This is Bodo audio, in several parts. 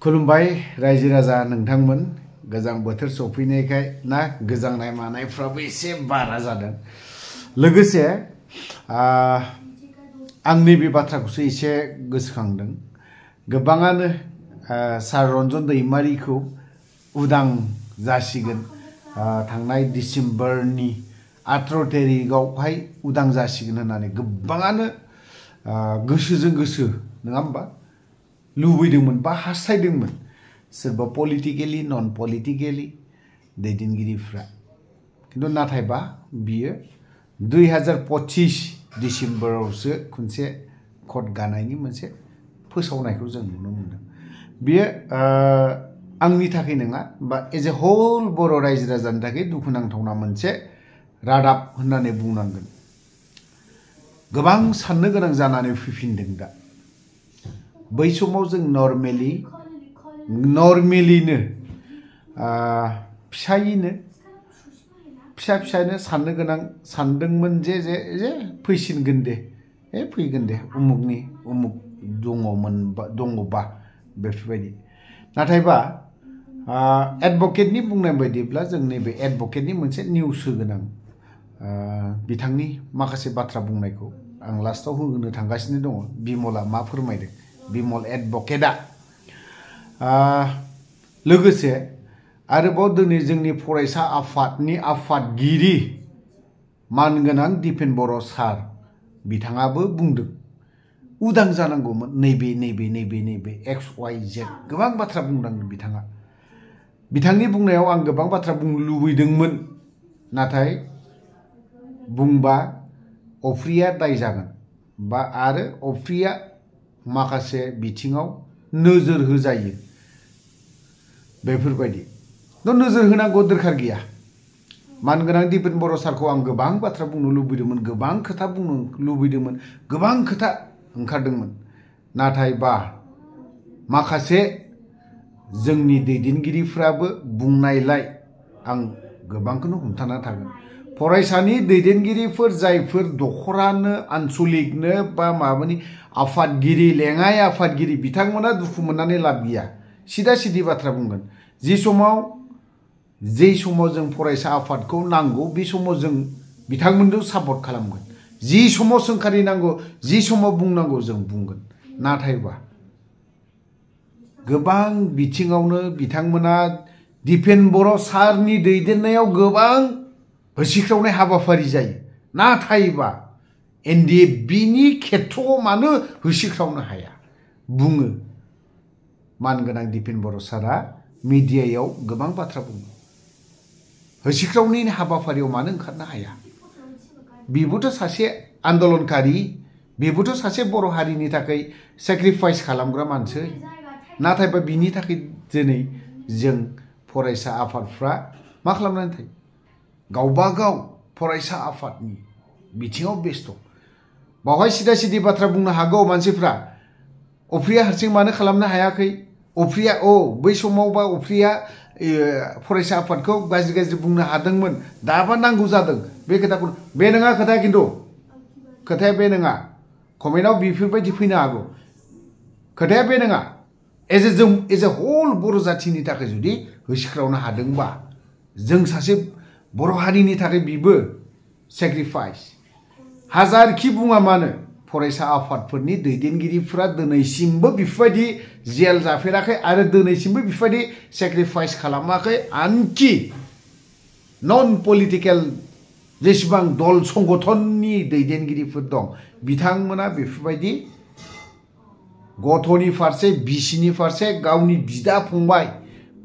खुलुमबाय रायजो राजा नोंथांमोन गोजां बोथोर सफैनायखाय ना गोजांनाय मानायफ्राबो एसे बारा जादों लोगोसे आं नैबे बाथ्राखौसो एसे गोसोखांदों गोबाङानो सार रन्जन दैमारिखौ उदां जासिगोन थांनाय डिसेम्बरनि 18 तारिखआवहाय उदां जासिगोन होननानै गोबाङानो गोसोजों गोसो नङा होमबा लुबैदोंमोन बा हास्थायदोंमोन सोरबा पलिटिकेलि नन पलिटिकेलि दैदेनगिरिफ्रा किन्तु नाथायबा बियो 2025 डिसेम्बरावसो खनसे कट गानायनि मोनसे फोसावनायखौ जों नुनो मोनदों बियो आंनि थाखाय नङा बा एज ए होल बर' रायजो राजानि थाखाय दुखुनांथावना मोनसे रादाब होननानै बुंनांगोन गोबां साननो गोनां जानानै फैफिनदों दा बै समाव जों नर्मेलिनो फिसायैनो साननो गोनां सानदोंमोन जे फैसिनगोन दे फैगोन दे उमुक दङबा बेफोरबायदि नाथायबा एडभकेटनि बुंनाय बायदिब्ला जों नैबे एडभकेटनि मोनसे निउस होगोनां बिथांनि माखासे बाथ्रा बुंनायखौ आं लास्टआव होनो थांगासिनो दङ बिमला मा फोरमायदों बिमल एडभकेटआ लोगोसे आरोबाव दिनै जोंनि फरायसा आफादनि आफादगिरि मानगोनां दिपेन बर' सार बिथाङाबो बुंदों उदां जानांगौमोन नैबे एक्स वाइ जेड गोबां बाथ्रा बुंदों बिथाङा बिथांनि बुंनायाव आं गोबां बाथ्रा बुंनो लुबैदोंमोन नाथाय बुंबा अफ्रिया दाय जागोन बा आरो अफ्रिया माखासे बिथिङाव नोजोर होजायो बेफोरबायदि नोजोर होनांगौ दरखार गैया मानगोनां दिपेन बर' सारखौ आं गोबां बाथ्रा बुंनो लुबैदोंमोन गोबां खोथा बुंनो लुबैदोंमोन गोबां खोथा ओंखारदोंमोन नाथायबा माखासे जोंनि दैदेनगिरिफ्राबो बुंनायलाय आं गोबांखौनो हमथाना थागोन फरायसानि दैदेनगिरिफोर जायफोर दखरानो आनसलिकनो बा माबानि आफादगिरि लेङाइ आफादगिरि बिथांमोना दुखु मोननानै लाब गैया सिदा सिदि बाथ्रा बुंगोन जे समाव जों फरायसा आफादखौ नांगौ बे समाव जों बिथांमोनखौ सापर्ट खालामगोन जि समाव सोंखारि नांगौ जि समाव बुंनांगौ जों बुंगोन नाथायबा गोबां बिथिङावनो बिथांमोना दिपेन बर' सारनि दैदेननायाव गोबां होसिख्रावनाय हाबाफारि जायो नाथायबा एनडिएफबिनि खेथ्रआव मानो होसिख्रावनो हाया बुङो मानगोनां दिपेन बर' सारा मिडियायाव गोबां बाथ्रा बुङो होसिख्रावनायनि हाबाफारियाव मानो ओंखारनो हाया बेबोथ' सासे आन्दलनकारि बेबोथ' सासे बर' हारिनि थाखाय सेक्रिफाइस खालामग्रा मानसि नाथायबा बिनि थाखाय दिनै जों फरायसा आफादफ्रा मा खालामनानै थायो गावबागाव फरायसा आफादनि बिथिङाव बेस्थ' बावहाय सिदा सिदि बाथ्रा बुंनो हागौ मानसिफ्रा अफ्रिया हारसिं मानो खालामनो हायाखै अफ्रिया बै समावबा अफ्रिया फरायसा आफादखौ गाज्रि बुंनो हादोंमोन दाबा नांगौ जादों बे खोथाखौ बे नङा खोथाया खिन्थु खोथाया बे नङा कमेन्टआव बेफोरबायदि फैनो हागौ खोथाया बे नङा एज ए होल बर' जाथिनि थाखाय जुदि होसिख्रावनो हादोंबा जों सासे बर' हारिनि थाखाय बिबो सेक्रिफाइस हाजारखि बुङा मानो फरायसा आफादफोरनि दैदेनगिरिफ्रा दिनैसिमबो बेफोरबायदि जेल जाफेराखै आरो दिनैसिमबो बेफोरबायदि सेक्रिफाइस खालामाखै आनखि नन पलिटिकेल जेसेबां दल संगठननि दैदेनगिरिफोर दं बिथांमोना बेफोरबायदि गथ'नि फारसे बिसिनि फारसे गावनि बिदा फंबाय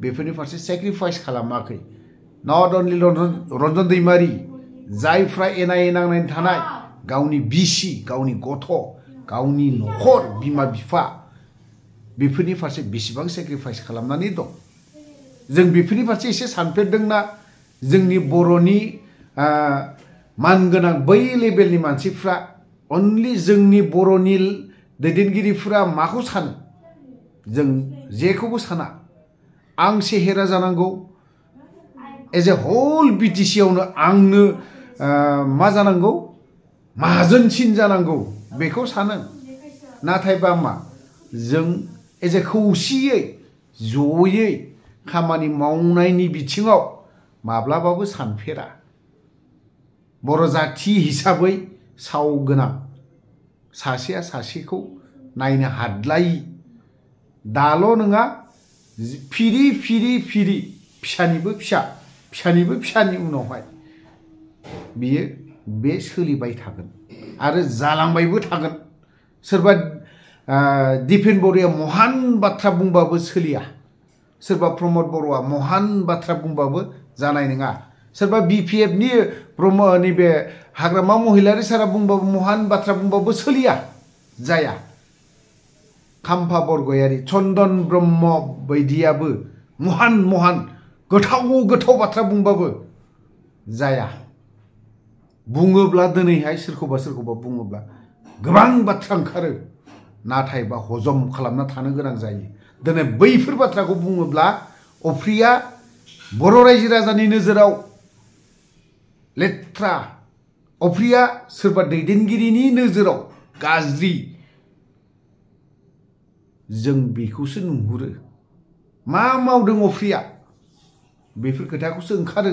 बेफोरनि फारसे सेक्रिफाइस खालामाखै नट अनलि रन्जन दैमारि जायफ्रा एनायै नांनानै थानाय गावनि बिसि गावनि गथ' गावनि न'खर बिमा बिफा बेफोरनि फारसे बेसेबां सेक्रिफाइस खालामनानै दं जों बेफोरनि फारसे एसे सानफेरदोंना जोंनि बर'नि मानगोनां बै लेभेलनि मानसिफ्रा अनलि जोंनि बर'नि दैदेनगिरिफ्रा माखौ सानो जों जेखौबो साना आं सेहेरा जानांगौ एज ए होल बिटिसि आवनो आंनो मा जानांगौ माहाजोनसिन जानांगौ बेखौ सानो नाथायबा मा जों एज ए खौसेयै जयै खामानि मावनायनि बिथिङाव माब्लाबाबो सानफेरा। बर' जाथि हिसाबै सावगोनां सासेया सासेखौ नायनो हाद्लायि दाल' नङा फिरि फिरि फिरि फिसानिबो फिसा फिसानिबो फिसानि उनावहाय बियो बे सोलिबाय थागोन आरो जालांबायबो थागोन। सोरबा दिपेन बर'आ महान बाथ्रा बुंबाबो सोलिया, सोरबा प्रमद बर'आ महान बाथ्रा बुंबाबो जानाय नङा, सोरबा BPFनि नैबे हाग्रामा महिलारि सारा बुंबाबो महान बाथ्रा बुंबाबो सोलिया, जाया। खाम्फा बरगयारी चन्दन ब्रह्म बायदियाबो महान महान गोथाव गोथाव बाथ्रा बुंबाबो जाया। बुङोब्ला दिनैहाय सोरखौबा सोरखौबा बुङोब्ला गोबां बाथ्रा ओंखारो, नाथायबा हजम खालामना थानो गोनां जायो। दिनै बैफोर बाथ्राखौ बुङोब्ला अफ्रिया बर' रायजो राजानि नोजोराव लेथ्रा, अफ्रिया सोरबा दैदेनगिरिनि नोजोराव गाज्रि, जों बेखौसो नुहुरो। मा मावदों अफ्रिया बेफोर खोथाखौसो ओंखारो।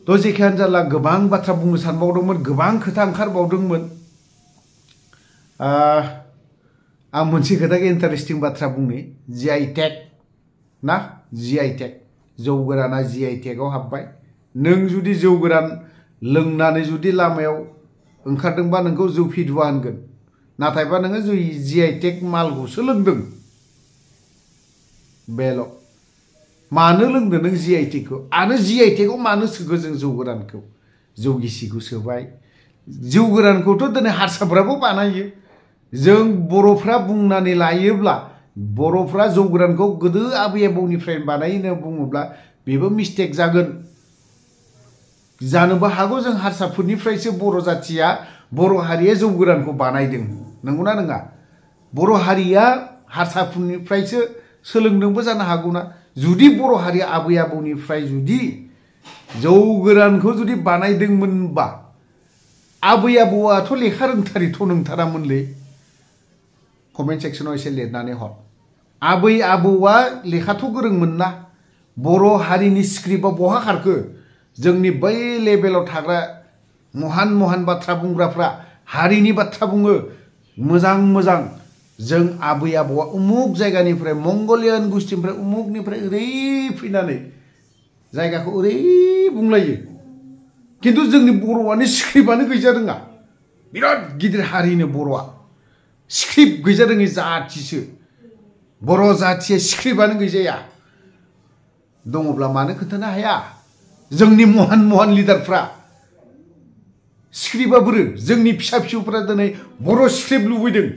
तो जेखियानो जाला गोबां बाथ्रा बुंनो सानबावदोंमोन, गोबां खोथा ओंखारबावदोंमोन। आं मोनसे खोथाखौ इन्टारेस्टिं बाथ्रा बुंनि, GI टेग ना, GI टेग जौ गोराना GI टेगआव हाबबाय। नों जुदि जौ गोरान लोंनानै जुदि लामायाव ओंखारदोंबा नोंखौ जौ फिदुआ होनगोन, नाथायबा नोङो GI टेग मालखौसो लोंदों बेल'। मानो लोंदों नों GI टेगखौ? आरो GI टेगआव मानो सोखो जों जौ गोरानखौ? जौ गिसिखौ सोबाय। जौ गोरानखौथ' दिनै हारसाफ्राबो बानायो। जों बर'फ्रा बुंनानै लायोब्ला बर'फ्रा जौ गोरानखौ गोदो आबै आबौनिफ्राय बानायो होनना बुङोब्ला बेबो मिस्टेक जागोन। जानोबो हागौ जों हारसाफोरनिफ्रायसो बर' जाथिया, बर' हारिया जौ गोरानखौ बानायदों, नंगौना नङा? बर' हारिया हारसाफोरनिफ्रायसो सोलोंदोंबो जानो हागौना। जुदि बर' हारिया आबै आबौनिफ्राय जुदि जौ गोरानखौ जुदि बानायदोंमोनबा आबै आबौआथ' लेखा रोंथारिथ' नंथारामोनलै। कमेन्ट सेक्सनाव एसे लिरनानै हर। आबै आबौआ लेखाथ' गोरोंमोन ना। बर' हारिनि स्क्रिप्टआ बहा खारखो? जोंनि बै लेभेलाव थाग्रा महान महान बाथ्रा बुंग्राफ्रा हारिनि बाथ्रा बुङो मोजां मोजां। जों आबै आबौआ उमुक जायगानिफ्राय मंगलियान गोष्ठीनिफ्राय उमुकनिफ्राय ओरै फैनानै जायगाखौ ओरै बुंलायो, खिन्थु जोंनि बर'आनो स्क्रिप्टआनो गैजा रोङा। बिराद गिदिर हारिनो बर'आ स्क्रिप्ट गैजा रोङि जाथिसो। बर' जाथिया स्क्रिप्टआनो गैजाया। दङब्ला मानो खोन्थानो हाया? जोंनि महान महान लिडारफ्रा स्क्रिप्टआ बोरो? जोंनि फिसा फिसौफ्रा दिनै बर' स्क्रिप्ट लुबैदों,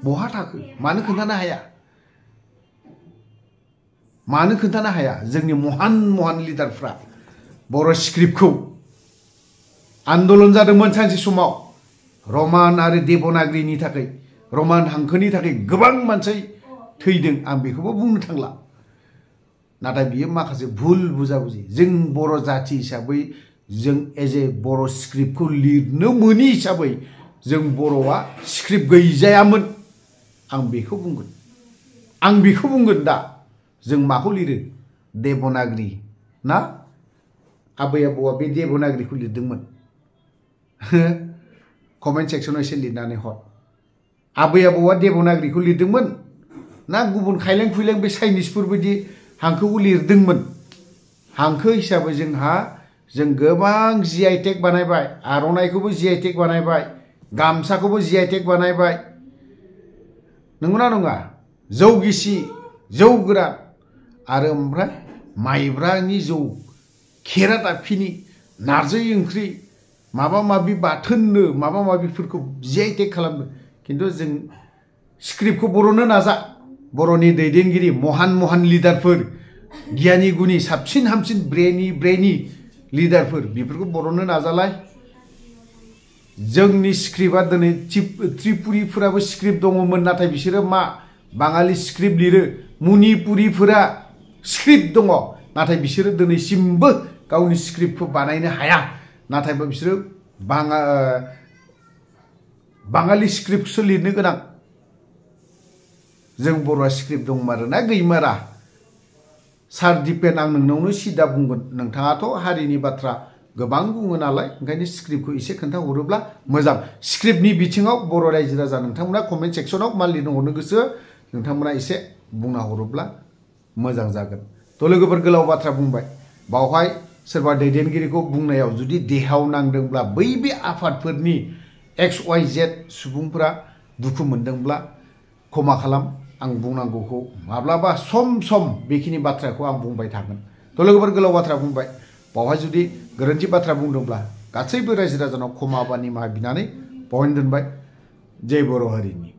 बहा थाखो? मानो खोन्थानो हाया? मानो खोन्थानो हाया? जोंनि महान महान लिडारफ्रा बर' स्क्रिप्टखौ आन्दलन जादोंमोन सानसे समाव रमान आरो देबनागरिनि थाखाय, रमान हांखोनि थाखाय गोबां मानसि थैदों, आं बेखौबो बुंनो थांला। नाथाय बियो माखासे भुल बुजाबुजि। जों बर' जाथि हिसाबै जों एज ए बर' स्क्रिप्टखौ लिरनो मोनि हिसाबै जों बर'आ स्क्रिप्ट गैजायामोन, आं बेखौ बुंगोन। आं बेखौ बुंगोन दा। जों माखौ लिरो? देबनागरि ना? आबै आबौआ बे देबनागरिखौ लिरदोंमोन। कमेन्ट सेक्सनाव एसे लिरनानै हर। आबै आबौआ देबनागरिखौ लिरदोंमोन ना गुबुन खायलें खुइलें बे चाइनिसफोर बायदि हांखोखौ लिरदोंमोन? हांखो हिसाबै जों गोबां GI टेग बानायबाय, आर'नाइखौबो GI टेग बानायबाय, गामसाखौबो GI टेग बानायबाय, नंगौना नङा? जौ गिसि, जौ गोरान आरो ओमफ्राय माइब्रानि जौ, खेरा दाफिनि, नारजि ओंख्रि, माबा माबि बाथोननो माबा माबिफोरखौ GI टेग खालामदों। खिन्थु जों स्क्रिप्टखौ बर'नो नाजा। बर'नि दैदेनगिरि महान महान लिडारफोर, गियानि गुनि साबसिन हामसिन ब्रेनि लिडारफोर, बेफोरखौ बर'नो नाजालाय। जोंनि स्क्रिप्टआ दिनै त्रिपुरिफोराबो स्क्रिप्ट दङमोन, नाथाय बिसोरो मा बाङालि स्क्रिप्ट लिरो। मणिपुरिफोरा स्क्रिप्ट दङ, नाथाय बिसोरो दिनैसिमबो गावनि स्क्रिप्टखौ बानायनो हाया। नाथायबा बिसोरो बाङालि स्क्रिप्टसो लिरनो गोनां। जों बर'आ स्क्रिप्ट दंमारोना गैमारा सार दिपेन आं नोंनावनो सिदा बुंगोन नोंथाङाथ' हारिनि बाथ्रा गोबां बुङो नालाय ओंखायनो स्क्रिप्टखौ एसे खोन्थाहरोब्ला मोजां स्क्रिप्टनि बिथिङाव बर' रायजो राजा नोंथांमोना कमेन्ट सेक्सनाव मा लिरनो हरनो गोसो नोंथांमोना एसे बुंना हरोब्ला मोजां जागोन थ' लोगोफोर गोलाव बाथ्रा बुंबाय बावहाय सोरबा दैदेनगिरिखौ बुंनायाव जुदि देहायाव नांदोंब्ला बै बे आफादफोरनि XYZ सुबुंफोरा दुखु मोनदोंब्ला क्षमा खालाम आं बुंनांगौखौ माब्लाबा सम बेखिनि बाथ्राखौ आं बुंबाय थागोन थ' लोगोफोर गोलाव बाथ्रा बुंबाय बावहाय जुदि गोरोन्थि बाथ्रा बुंदोंब्ला गासैबो रायजो राजानाव क्षमा बा निमाहा बिनानै बावहायनो दोनबाय जय बर' हारिनि